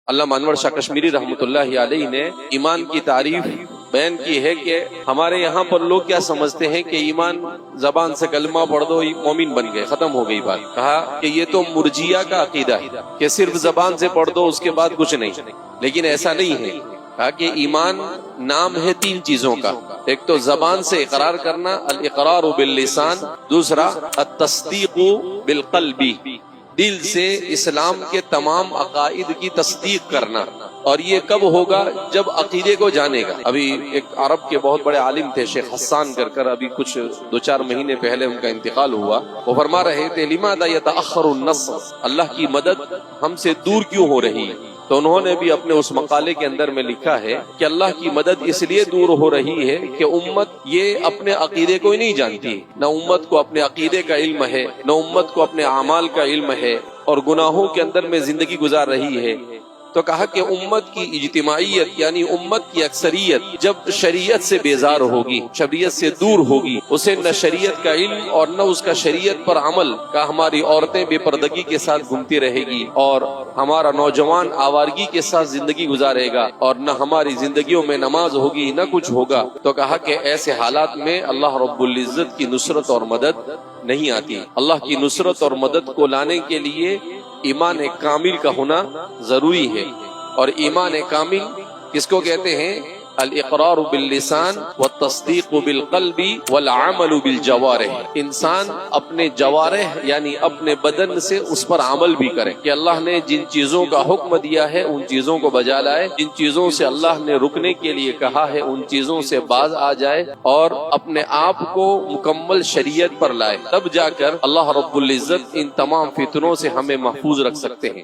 علامہ انور شاہ کشمیری رحمۃ اللہ علیہ نے ایمان کی تعریف بیان کی ہے کہ ہمارے یہاں پر لوگ کیا سمجھتے ہیں کہ ایمان زبان سے کلمہ پڑھ دو مومن بن گئے، ختم ہو گئی بات۔ کہا کہ یہ تو مرجیہ کا عقیدہ ہے کہ صرف زبان سے پڑھ دو اس کے بعد کچھ نہیں، لیکن ایسا نہیں ہے۔ کہا کہ ایمان نام ہے تین چیزوں کا، ایک تو زبان سے اقرار کرنا، الاقرار باللسان، دوسرا التصدیق بالقلب، دل سے اسلام کے تمام عقائد کی تصدیق کرنا۔ اور یہ کب ہوگا؟ جب عقیدے کو جانے گا۔ ابھی ایک عرب کے بہت بڑے عالم تھے شیخ حسان کر ابھی کچھ 2-4 مہینے پہلے ان کا انتقال ہوا۔ وہ فرما رہے تھے لماذا يتأخر النصر، اللہ کی مدد ہم سے دور کیوں ہو رہی ہے؟ تو انہوں نے بھی اپنے اس مقالے کے اندر میں لکھا ہے کہ اللہ کی مدد اس لیے دور ہو رہی ہے کہ امت یہ اپنے عقیدے کو ہی نہیں جانتی، نہ امت کو اپنے عقیدے کا علم ہے، نہ امت کو اپنے اعمال کا علم ہے، اور گناہوں کے اندر میں زندگی گزار رہی ہے۔ تو کہا کہ امت کی اجتماعیت یعنی امت کی اکثریت جب شریعت سے بیزار ہوگی، شریعت سے دور ہوگی، اسے نہ شریعت کا علم اور نہ اس کا شریعت پر عمل کا، ہماری عورتیں بے پردگی کے ساتھ گھومتی رہے گی، اور ہمارا نوجوان آوارگی کے ساتھ زندگی گزارے گا، اور نہ ہماری زندگیوں میں نماز ہوگی نہ کچھ ہوگا۔ تو کہا کہ ایسے حالات میں اللہ رب العزت کی نصرت اور مدد نہیں آتی۔ اللہ کی نصرت اور مدد کو لانے کے لیے ایمان کامل کا ہونا ضروری ہے۔ اور ایمان کامل کس کو کہتے ہیں؟ الاقرار باللسان والتصدیق بالقلب والعمل بالجوارح، انسان اپنے جوارح یعنی اپنے بدن سے اس پر عمل بھی کرے کہ اللہ نے جن چیزوں کا حکم دیا ہے ان چیزوں کو بجا لائے، جن چیزوں سے اللہ نے رکنے کے لیے کہا ہے ان چیزوں سے باز آ جائے، اور اپنے آپ کو مکمل شریعت پر لائے، تب جا کر اللہ رب العزت ان تمام فتنوں سے ہمیں محفوظ رکھ سکتے ہیں۔